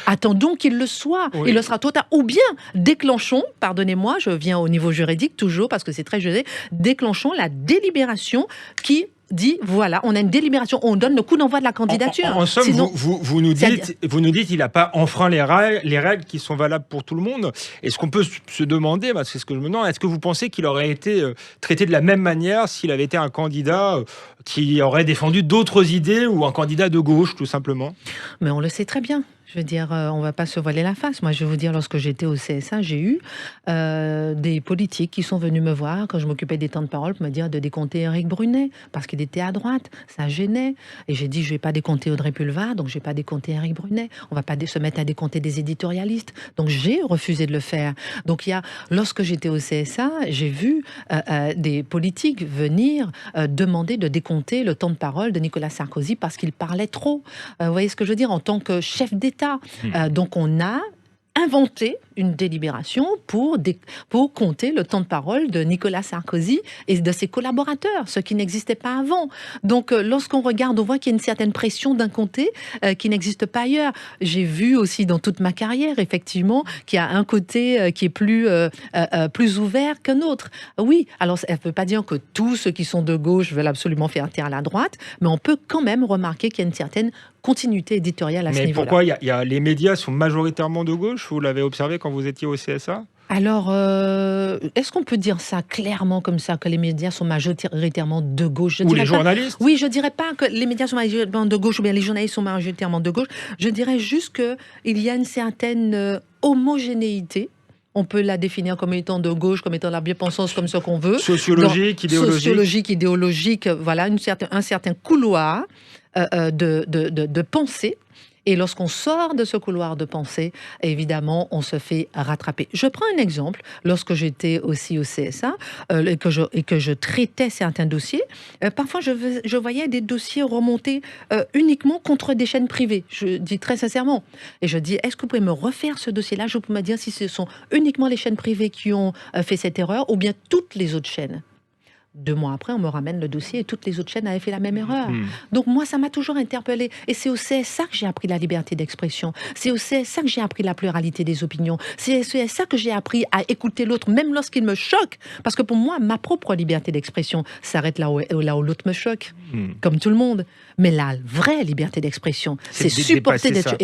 Attendons qu'il le soit. Oui. Il le sera total. Ou bien déclenchons, pardonnez-moi, je viens au niveau juridique toujours parce que c'est très juridique, déclenchons la délibération qui dit, voilà, on a une délibération, on donne le coup d'envoi de la candidature. En somme, sinon, vous nous dites qu'il n'a pas enfreint les règles qui sont valables pour tout le monde. Est-ce qu'on peut se demander, c'est ce que je me demande, est-ce que vous pensez qu'il aurait été traité de la même manière s'il avait été un candidat qui aurait défendu d'autres idées ou un candidat de gauche, tout simplement? Mais on le sait très bien. Je veux dire, on ne va pas se voiler la face. Moi, je vais vous dire, lorsque j'étais au CSA, j'ai eu des politiques qui sont venus me voir quand je m'occupais des temps de parole pour me dire de décompter Éric Brunet, parce qu'il était à droite. Ça gênait. Et j'ai dit, je ne vais pas décompter Audrey Pulvar, donc je ne vais pas décompter Éric Brunet. On ne va pas se mettre à décompter des éditorialistes. Donc, j'ai refusé de le faire. Donc, lorsque j'étais au CSA, j'ai vu des politiques venir demander de décompter le temps de parole de Nicolas Sarkozy parce qu'il parlait trop. Vous voyez ce que je veux dire? En tant que chef d'État. Donc on a inventé une délibération pour compter le temps de parole de Nicolas Sarkozy et de ses collaborateurs, ce qui n'existait pas avant. Donc lorsqu'on regarde, on voit qu'il y a une certaine pression d'un côté qui n'existe pas ailleurs. J'ai vu aussi dans toute ma carrière, effectivement, qu'il y a un côté qui est plus ouvert qu'un autre. Oui, alors ça ne veut pas dire que tous ceux qui sont de gauche veulent absolument faire taire la droite, mais on peut quand même remarquer qu'il y a une certaine continuité éditoriale à ce niveau-là. Mais pourquoi les médias sont majoritairement de gauche? Vous l'avez observé quand vous étiez au CSA? Alors, est-ce qu'on peut dire ça clairement comme ça, que les médias sont majoritairement de gauche? Ou les journalistes? Oui, je ne dirais pas que les médias sont majoritairement de gauche ou bien les journalistes sont majoritairement de gauche. Je dirais juste qu'il y a une certaine homogénéité. On peut la définir comme étant de gauche, comme étant la bien-pensance, comme ce qu'on veut. Sociologique, idéologique, voilà, un certain couloir de pensée. Et lorsqu'on sort de ce couloir de pensée, évidemment, on se fait rattraper. Je prends un exemple. Lorsque j'étais aussi au CSA et que je traitais certains dossiers, parfois je voyais des dossiers remonter uniquement contre des chaînes privées. Je dis très sincèrement. Et je dis, est-ce que vous pouvez me refaire ce dossier-là? Je peux me dire si ce sont uniquement les chaînes privées qui ont fait cette erreur ou bien toutes les autres chaînes. 2 mois après, on me ramène le dossier et toutes les autres chaînes avaient fait la même erreur. Donc moi, ça m'a toujours interpellée. Et c'est au CSA que j'ai appris la liberté d'expression. C'est au CSA que j'ai appris la pluralité des opinions. C'est au CSA que j'ai appris à écouter l'autre, même lorsqu'il me choque. Parce que pour moi, ma propre liberté d'expression s'arrête là où l'autre me choque, comme tout le monde. Mais la vraie liberté d'expression, c'est supporter d'être...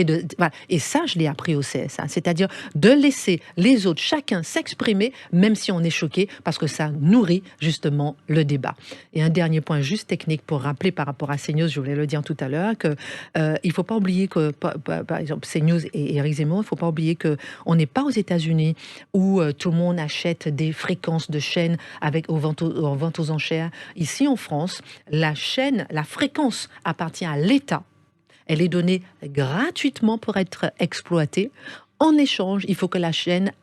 Et ça, je l'ai appris au CSA. C'est-à-dire de laisser les autres, chacun s'exprimer, même si on est choqué, parce que ça nourrit justement le débat. Et un dernier point juste technique pour rappeler par rapport à CNews, je voulais le dire tout à l'heure, qu'il ne faut pas oublier que, par exemple, CNews et Éric Zemmour, il ne faut pas oublier qu'on n'est pas aux États-Unis où tout le monde achète des fréquences de chaînes en vente aux enchères. Ici, en France, la fréquence appartient à l'État. Elle est donnée gratuitement pour être exploitée En échange, il faut que la chaîne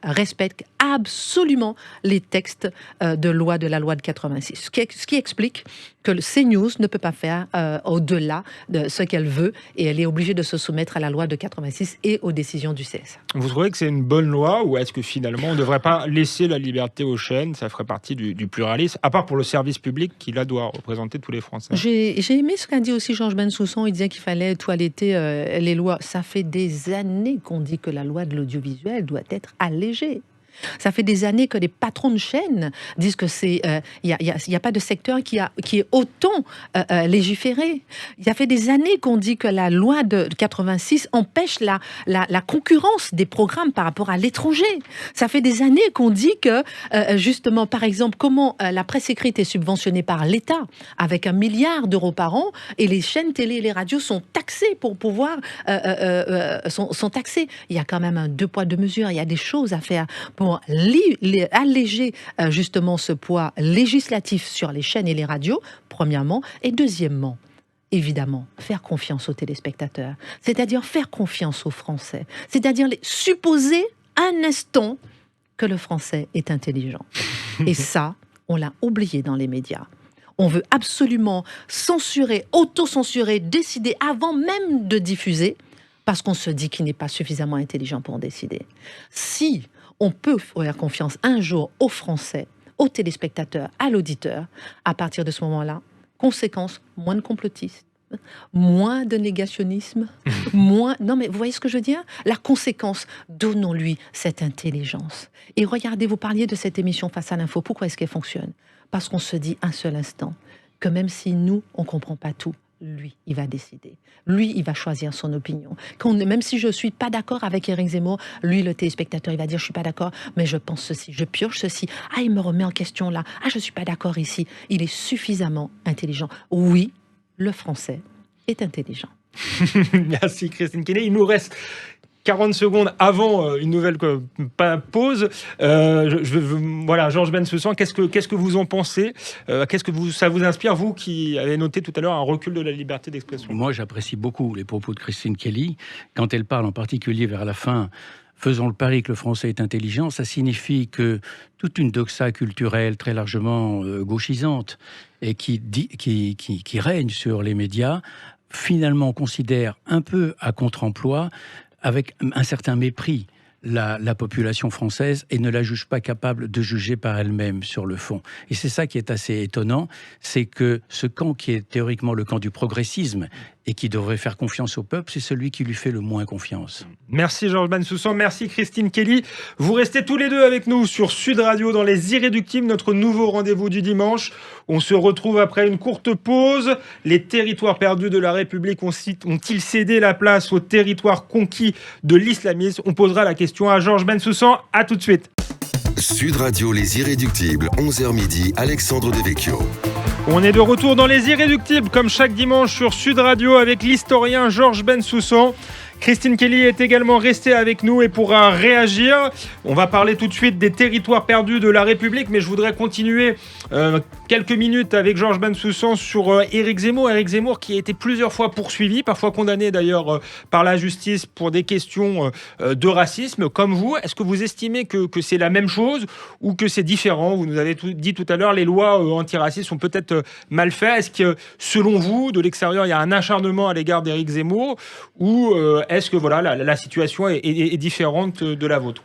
respecte absolument les textes de la loi de 86. Ce qui explique que le CNews ne peut pas faire au-delà de ce qu'elle veut et elle est obligée de se soumettre à la loi de 86 et aux décisions du CSA. Vous trouvez que c'est une bonne loi ou est-ce que finalement on ne devrait pas laisser la liberté aux chaînes? Ça ferait partie du pluralisme, à part pour le service public qui là doit représenter tous les Français. J'ai aimé ce qu'a dit aussi Georges Bensoussan. Il disait qu'il fallait toiletter les lois. Ça fait des années qu'on dit que la loi de l'audiovisuel doit être allégée. Ça fait des années que les patrons de chaînes disent que il y a pas de secteur qui est autant légiféré. Il y a fait des années qu'on dit que la loi de 86 empêche la concurrence des programmes par rapport à l'étranger. Ça fait des années qu'on dit que justement, par exemple, comment la presse écrite est subventionnée par l'État avec 1 milliard d'euros par an et les chaînes télé et les radios sont taxées pour pouvoir sont taxées. Il y a quand même un 2 poids 2 mesures. Il y a des choses à faire pour alléger justement ce poids législatif sur les chaînes et les radios, premièrement, et deuxièmement, évidemment, faire confiance aux téléspectateurs, c'est-à-dire faire confiance aux Français, c'est-à-dire supposer un instant que le Français est intelligent. Et ça, on l'a oublié dans les médias. On veut absolument censurer, auto-censurer, décider avant même de diffuser, parce qu'on se dit qu'il n'est pas suffisamment intelligent pour décider. Si on peut faire confiance un jour aux Français, aux téléspectateurs, à l'auditeur, à partir de ce moment-là, conséquence, moins de complotistes, moins de négationnisme, moins... Non mais vous voyez ce que je veux dire? La conséquence, donnons-lui cette intelligence. Et regardez, vous parliez de cette émission Face à l'info, pourquoi est-ce qu'elle fonctionne? Parce qu'on se dit un seul instant que même si nous, on ne comprend pas tout, lui, il va décider. Lui, il va choisir son opinion. Même si je ne suis pas d'accord avec Éric Zemmour, lui, le téléspectateur, il va dire « je ne suis pas d'accord, mais je pense ceci, je pioche ceci. Ah, il me remet en question là. Ah, je ne suis pas d'accord ici. » Il est suffisamment intelligent. Oui, le Français est intelligent. Merci Christine Kelly. Il nous reste 40 secondes avant une nouvelle pause. Voilà, Georges Bensoussan, qu'est-ce que vous en pensez? Qu'est-ce que ça vous inspire, vous qui avez noté tout à l'heure un recul de la liberté d'expression? Moi, j'apprécie beaucoup les propos de Christine Kelly. Quand elle parle en particulier vers la fin, faisons le pari que le français est intelligent, ça signifie que toute une doxa culturelle très largement gauchisante et qui règne sur les médias, finalement considère un peu à contre-emploi, avec un certain mépris, la population française et ne la juge pas capable de juger par elle-même sur le fond. Et c'est ça qui est assez étonnant, c'est que ce camp qui est théoriquement le camp du progressisme et qui devrait faire confiance au peuple, c'est celui qui lui fait le moins confiance. Merci Georges Bensoussan, merci Christine Kelly. Vous restez tous les deux avec nous sur Sud Radio dans Les Irréductibles, notre nouveau rendez-vous du dimanche. On se retrouve après une courte pause. Les territoires perdus de la République ont-ils cédé la place aux territoires conquis de l'islamisme? On posera la question à Georges Bensoussan. À tout de suite. Sud Radio Les Irréductibles, 11h midi, Alexandre Devecchio. On est de retour dans Les Irréductibles, comme chaque dimanche sur Sud Radio, avec l'historien Georges Bensoussan. Christine Kelly est également restée avec nous et pourra réagir. On va parler tout de suite des territoires perdus de la République, mais je voudrais continuer quelques minutes avec Georges Bensoussan sur Éric Zemmour. Éric Zemmour qui a été plusieurs fois poursuivi, parfois condamné d'ailleurs par la justice pour des questions de racisme, comme vous. Est-ce que vous estimez que c'est la même chose ou que c'est différent? Vous nous avez dit tout à l'heure, les lois antiracistes sont peut-être mal faites. Est-ce que, selon vous, de l'extérieur, il y a un acharnement à l'égard d'Éric Zemmour ou est-ce que voilà, la situation est différente de la vôtre?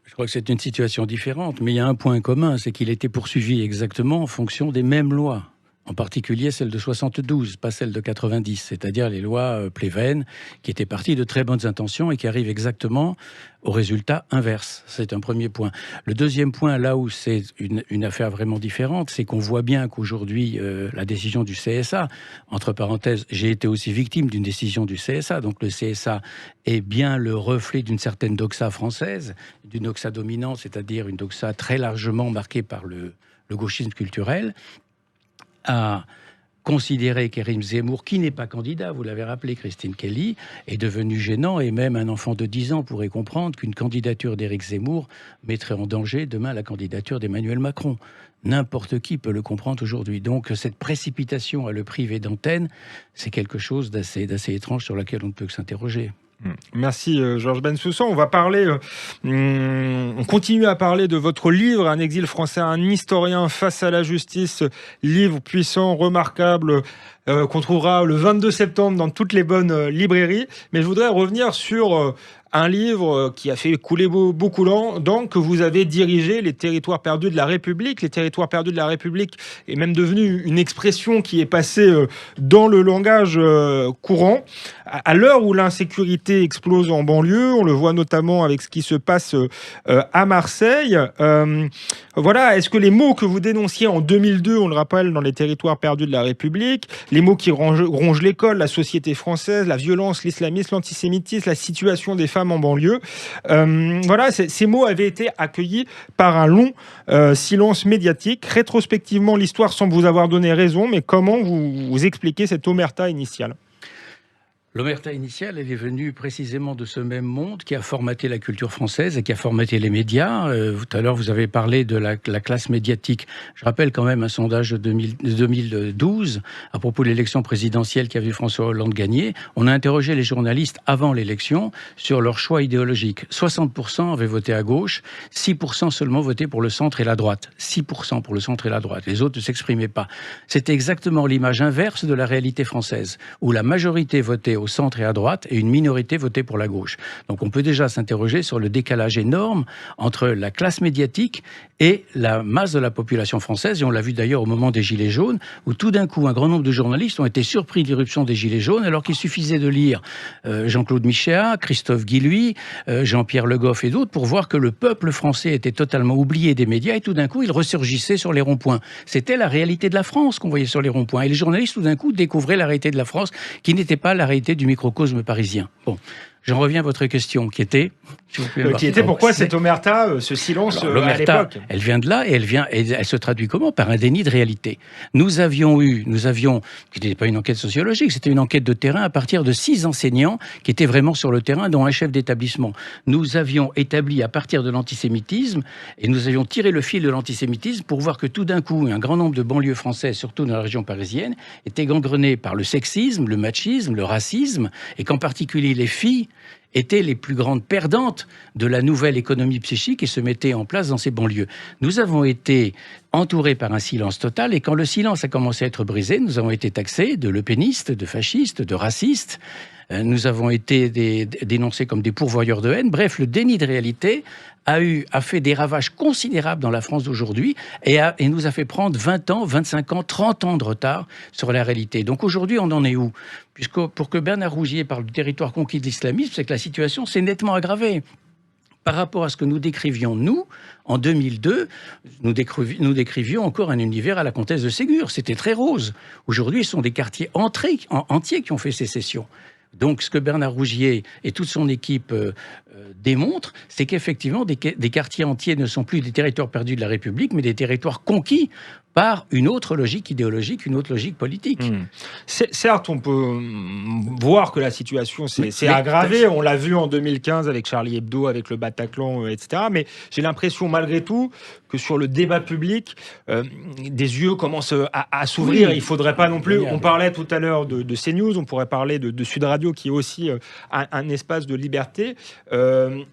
Je crois que c'est une situation différente, mais il y a un point commun, c'est qu'il était poursuivi exactement en fonction des mêmes lois. En particulier celle de 72, pas celle de 90, c'est-à-dire les lois Pleven, qui étaient parties de très bonnes intentions et qui arrivent exactement au résultat inverse. C'est un premier point. Le deuxième point, là où c'est une affaire vraiment différente, c'est qu'on voit bien qu'aujourd'hui, la décision du CSA, entre parenthèses, j'ai été aussi victime d'une décision du CSA, donc le CSA est bien le reflet d'une certaine doxa française, d'une doxa dominante, c'est-à-dire une doxa très largement marquée par le gauchisme culturel, à considérer qu'Éric Zemmour, qui n'est pas candidat, vous l'avez rappelé, Christine Kelly, est devenu gênant, et même un enfant de 10 ans pourrait comprendre qu'une candidature d'Éric Zemmour mettrait en danger demain la candidature d'Emmanuel Macron. N'importe qui peut le comprendre aujourd'hui. Donc cette précipitation à le priver d'antenne, c'est quelque chose d'assez étrange sur laquelle on ne peut que s'interroger. Merci Georges Bensoussan. On va parler, on continue à parler de votre livre, Un exil français, un historien face à la justice, livre puissant, remarquable, qu'on trouvera le 22 septembre dans toutes les bonnes librairies. Mais je voudrais revenir sur un livre qui a fait couler beaucoup d'encre, que vous avez dirigé, Les territoires perdus de la République. Les territoires perdus de la République est même devenu une expression qui est passée dans le langage courant. À l'heure où l'insécurité explose en banlieue, on le voit notamment avec ce qui se passe à Marseille. Voilà, est-ce que les mots que vous dénonciez en 2002, on le rappelle, dans Les territoires perdus de la République, les mots qui rongent l'école, la société française, la violence, l'islamisme, l'antisémitisme, la situation des femmes en banlieue, voilà, ces mots avaient été accueillis par un long silence médiatique. Rétrospectivement, l'histoire semble vous avoir donné raison, mais comment vous expliquez cette omerta initiale ? L'omerta initiale, elle est venue précisément de ce même monde qui a formaté la culture française et qui a formaté les médias. Tout à l'heure, vous avez parlé de la classe médiatique. Je rappelle quand même un sondage de 2012 à propos de l'élection présidentielle qui a vu François Hollande gagner. On a interrogé les journalistes avant l'élection sur leur choix idéologique. 60% avaient voté à gauche, 6% seulement votaient pour le centre et la droite. 6% pour le centre et la droite. Les autres ne s'exprimaient pas. C'était exactement l'image inverse de la réalité française, où la majorité votait au centre et à droite, et une minorité votait pour la gauche. Donc on peut déjà s'interroger sur le décalage énorme entre la classe médiatique et la masse de la population française, et on l'a vu d'ailleurs au moment des Gilets jaunes, où tout d'un coup un grand nombre de journalistes ont été surpris de l'irruption des Gilets jaunes, alors qu'il suffisait de lire Jean-Claude Michéa, Christophe Guilluy, Jean-Pierre Le Goff et d'autres pour voir que le peuple français était totalement oublié des médias, et tout d'un coup il ressurgissait sur les ronds-points. C'était la réalité de la France qu'on voyait sur les ronds-points, et les journalistes tout d'un coup découvraient la réalité de la France, qui n'était pas la réalité du microcosme parisien. Bon, j'en reviens à votre question, qui était... Pourquoi cette omerta, ce silence à l'époque ? Elle vient de là, et elle se traduit comment ? Par un déni de réalité. Nous avions, qui n'était pas une enquête sociologique, c'était une enquête de terrain à partir de 6 enseignants qui étaient vraiment sur le terrain, dont un chef d'établissement. Nous avions établi à partir de l'antisémitisme, et nous avions tiré le fil de l'antisémitisme pour voir que tout d'un coup, un grand nombre de banlieues françaises, surtout dans la région parisienne, étaient gangrenées par le sexisme, le machisme, le racisme, et qu'en particulier les filles étaient les plus grandes perdantes de la nouvelle économie psychique qui se mettait en place dans ces banlieues. Nous avons été entourés par un silence total, et quand le silence a commencé à être brisé, nous avons été taxés de lepénistes, de fascistes, de racistes. Nous avons été dénoncés comme des pourvoyeurs de haine. Bref, le déni de réalité a fait des ravages considérables dans la France d'aujourd'hui et nous a fait prendre 20 ans, 25 ans, 30 ans de retard sur la réalité. Donc aujourd'hui, on en est où ? Puisque pour que Bernard Rougier parle du territoire conquis de l'islamisme, c'est que la situation s'est nettement aggravée. Par rapport à ce que nous décrivions, nous, en 2002, nous décrivions encore un univers à la comtesse de Ségur. C'était très rose. Aujourd'hui, ce sont des quartiers entiers qui ont fait sécession. Donc, ce que Bernard Rougier et toute son équipe démontrent, c'est qu'effectivement, des quartiers entiers ne sont plus des territoires perdus de la République, mais des territoires conquis par une autre logique idéologique, une autre logique politique. Certes, on peut voir que la situation s'est aggravée. On l'a vu en 2015 avec Charlie Hebdo, avec le Bataclan, etc. Mais j'ai l'impression, malgré tout, que sur le débat public, des yeux commencent à s'ouvrir. Oui. Il ne faudrait pas non plus... On parlait tout à l'heure de CNews, on pourrait parler de Sud Radio, qui est aussi un espace de liberté.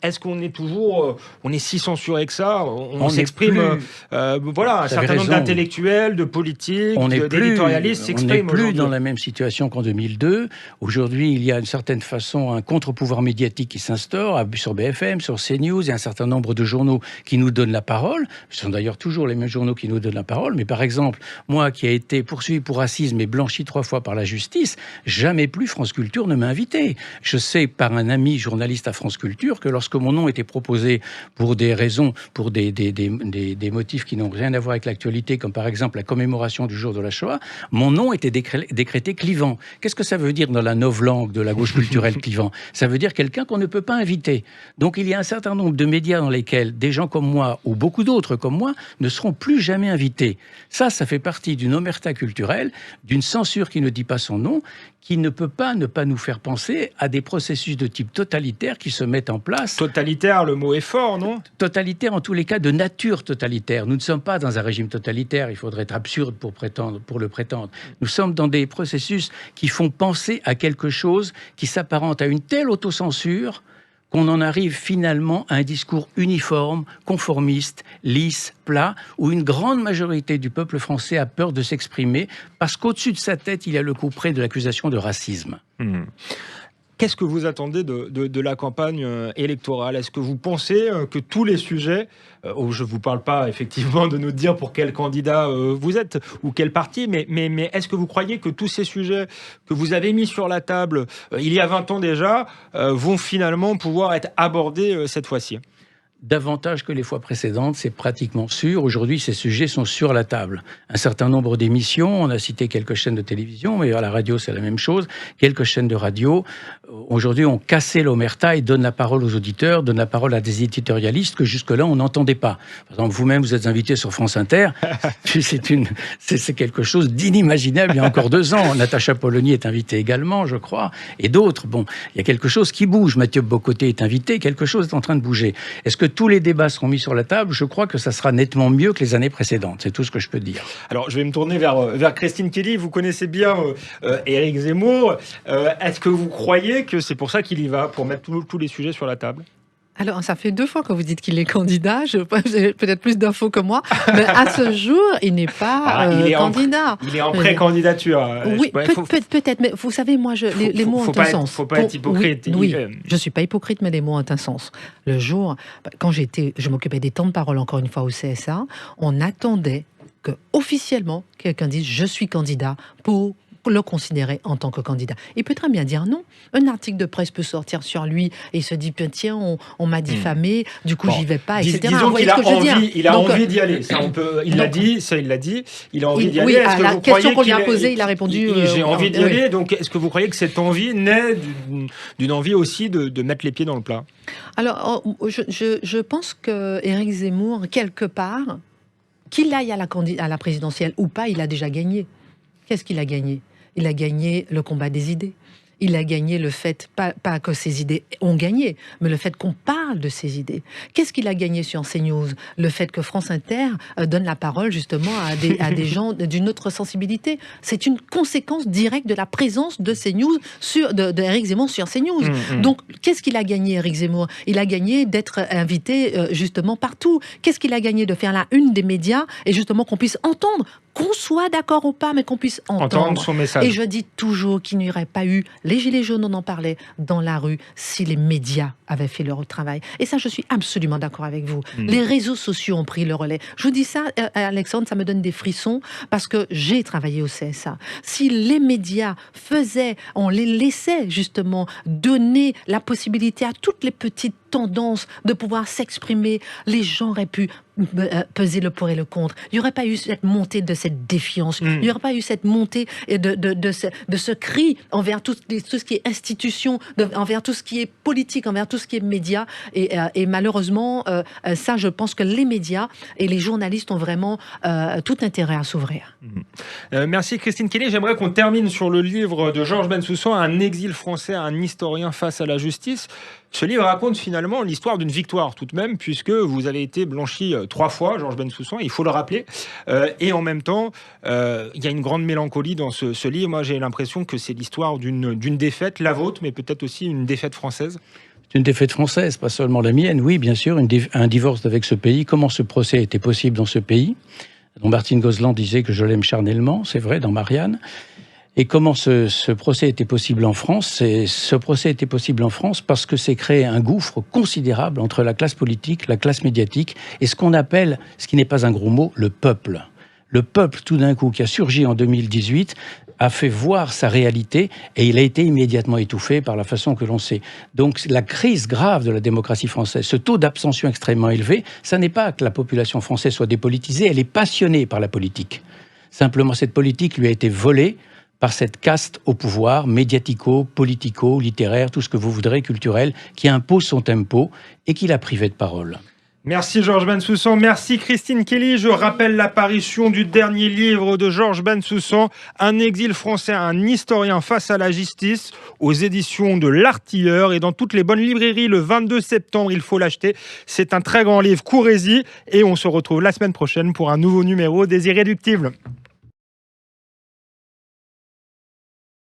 Est-ce qu'on est toujours... on est si censuré que ça ? On s'exprime... voilà, un certain nombre d'intellectuels, de politiques, d'éditorialistes s'expriment. On n'est plus dans la même situation qu'en 2002. Aujourd'hui, il y a d'une certaine façon un contre-pouvoir médiatique qui s'instaure sur BFM, sur CNews, et un certain nombre de journaux qui nous donnent la parole. Ce sont d'ailleurs toujours les mêmes journaux qui nous donnent la parole. Mais par exemple, moi qui ai été poursuivi pour racisme et blanchi 3 fois par la justice, jamais plus France Culture ne m'a invité. Je sais par un ami journaliste à France Culture que lorsque mon nom était proposé pour des raisons, pour des motifs qui n'ont rien à voir avec l'actualité, comme par exemple la commémoration du jour de la Shoah, mon nom était décrété clivant. Qu'est-ce que ça veut dire dans la novlangue de la gauche culturelle clivant ? Ça veut dire quelqu'un qu'on ne peut pas inviter. Donc il y a un certain nombre de médias dans lesquels des gens comme moi, ou beaucoup d'autres comme moi, ne seront plus jamais invités. Ça fait partie d'une omerta culturelle, d'une censure qui ne dit pas son nom, qui ne peut pas ne pas nous faire penser à des processus de type totalitaire qui se mettent en place. Totalitaire, le mot est fort, non ? Totalitaire, en tous les cas, de nature totalitaire. Nous ne sommes pas dans un régime totalitaire, il faudrait être absurde pour le prétendre. Nous sommes dans des processus qui font penser à quelque chose qui s'apparente à une telle autocensure qu'on en arrive finalement à un discours uniforme, conformiste, lisse, plat, où une grande majorité du peuple français a peur de s'exprimer parce qu'au-dessus de sa tête, il y a le couperet de l'accusation de racisme. Qu'est-ce que vous attendez de la campagne électorale ? Est-ce que vous pensez que tous les sujets, je ne vous parle pas effectivement de nous dire pour quel candidat vous êtes ou quel parti, mais est-ce que vous croyez que tous ces sujets que vous avez mis sur la table il y a 20 ans déjà vont finalement pouvoir être abordés cette fois-ci ? Davantage que les fois précédentes, c'est pratiquement sûr. Aujourd'hui, ces sujets sont sur la table. Un certain nombre d'émissions, on a cité quelques chaînes de télévision, mais à la radio, c'est la même chose. Quelques chaînes de radio, aujourd'hui, ont cassé l'omerta et donnent la parole aux auditeurs, donnent la parole à des éditorialistes que jusque-là, on n'entendait pas. Par exemple, vous-même, vous êtes invité sur France Inter. C'est quelque chose d'inimaginable. Il y a encore 2 ans, Natacha Polony est invitée également, je crois, et d'autres. Bon, il y a quelque chose qui bouge. Mathieu Bocoté est invité, quelque chose est en train de bouger. Est-ce que tous les débats seront mis sur la table? Je crois que ça sera nettement mieux que les années précédentes. C'est tout ce que je peux dire. Alors, je vais me tourner vers Christine Kelly. Vous connaissez bien Éric Zemmour. Est-ce que vous croyez que c'est pour ça qu'il y va, pour mettre tous les sujets sur la table? Alors, ça fait 2 fois que vous dites qu'il est candidat. J'ai peut-être plus d'infos que moi. Mais à ce jour, il n'est pas candidat. Il est en pré-candidature. Oui, peut-être. Mais vous savez, moi, les mots ont un sens. Faut pas être hypocrite. Oui, je ne suis pas hypocrite, mais les mots ont un sens. Le jour, quand je m'occupais des temps de parole, encore une fois, au CSA, on attendait que officiellement quelqu'un dise « je suis candidat » pour le considérer en tant que candidat. Il peut très bien dire non. Un article de presse peut sortir sur lui et il se dit tiens, on m'a diffamé, du coup j'y vais pas, etc. Disons qu'il a envie d'y aller. Ça, il l'a dit. Il a envie d'y aller. Oui, à la question qu'on lui a posée, il a répondu j'ai envie d'y aller. Donc, est-ce que vous croyez que cette envie naît d'une envie aussi de mettre les pieds dans le plat? Alors, je pense que Éric Zemmour, quelque part, qu'il aille à la présidentielle ou pas, il a déjà gagné. Qu'est-ce qu'il a gagné? Il a gagné le combat des idées. Il a gagné le fait, pas que ses idées ont gagné, mais le fait qu'on parle de ses idées. Qu'est-ce qu'il a gagné sur CNews? Le fait que France Inter donne la parole justement à des gens d'une autre sensibilité. C'est une conséquence directe de la présence de CNews, de Éric Zemmour sur CNews. Donc, qu'est-ce qu'il a gagné, Éric Zemmour? Il a gagné d'être invité justement partout. Qu'est-ce qu'il a gagné? De faire la une des médias et justement qu'on puisse entendre, qu'on soit d'accord ou pas, mais qu'on puisse entendre son message. Et je dis toujours qu'il n'y aurait pas eu, les Gilets jaunes, on en parlait dans la rue, si les médias avaient fait leur travail. Et ça, je suis absolument d'accord avec vous. Les réseaux sociaux ont pris le relais. Je vous dis ça, Alexandre, ça me donne des frissons parce que j'ai travaillé au CSA. Si les médias on les laissait justement donner la possibilité à toutes les petites tendances de pouvoir s'exprimer, les gens auraient pu peser le pour et le contre. Il n'y aurait pas eu cette montée de cette défiance. Il n'y aurait pas eu cette montée de ce cri envers tout ce qui est institution, envers tout ce qui est politique, envers tout ce qui est média. Et malheureusement, ça, je pense que les médias et les journalistes ont vraiment tout intérêt à s'ouvrir. Merci Christine Kelly. J'aimerais qu'on termine sur le livre de Georges Bensoussan, Un exil français, un historien face à la justice. Ce livre raconte finalement l'histoire d'une victoire tout de même, puisque vous avez été blanchi 3 fois, Georges Bensoussan, il faut le rappeler. Et en même temps, il y a une grande mélancolie dans ce livre. Moi, j'ai l'impression que c'est l'histoire d'une défaite, la vôtre, mais peut-être aussi une défaite française. C'est une défaite française, pas seulement la mienne. Oui, bien sûr, un divorce avec ce pays. Comment ce procès était possible dans ce pays? dont Martine Gozlan disait que je l'aime charnellement, c'est vrai, dans Marianne. Et comment ce procès était possible en France? Ce procès était possible en France parce que s'est créé un gouffre considérable entre la classe politique, la classe médiatique et ce qu'on appelle, ce qui n'est pas un gros mot, le peuple. Le peuple, tout d'un coup, qui a surgi en 2018, a fait voir sa réalité et il a été immédiatement étouffé par la façon que l'on sait. Donc la crise grave de la démocratie française, ce taux d'abstention extrêmement élevé, ça n'est pas que la population française soit dépolitisée, elle est passionnée par la politique. Simplement, cette politique lui a été volée par cette caste au pouvoir, médiatico, politico, littéraire, tout ce que vous voudrez, culturel, qui impose son tempo et qui l'a privé de parole. Merci Georges Bensoussan, merci Christine Kelly. Je rappelle l'apparition du dernier livre de Georges Bensoussan, Un exil français, un historien face à la justice, aux éditions de l'Artilleur et dans toutes les bonnes librairies le 22 septembre, il faut l'acheter. C'est un très grand livre, courez-y et on se retrouve la semaine prochaine pour un nouveau numéro des Irréductibles.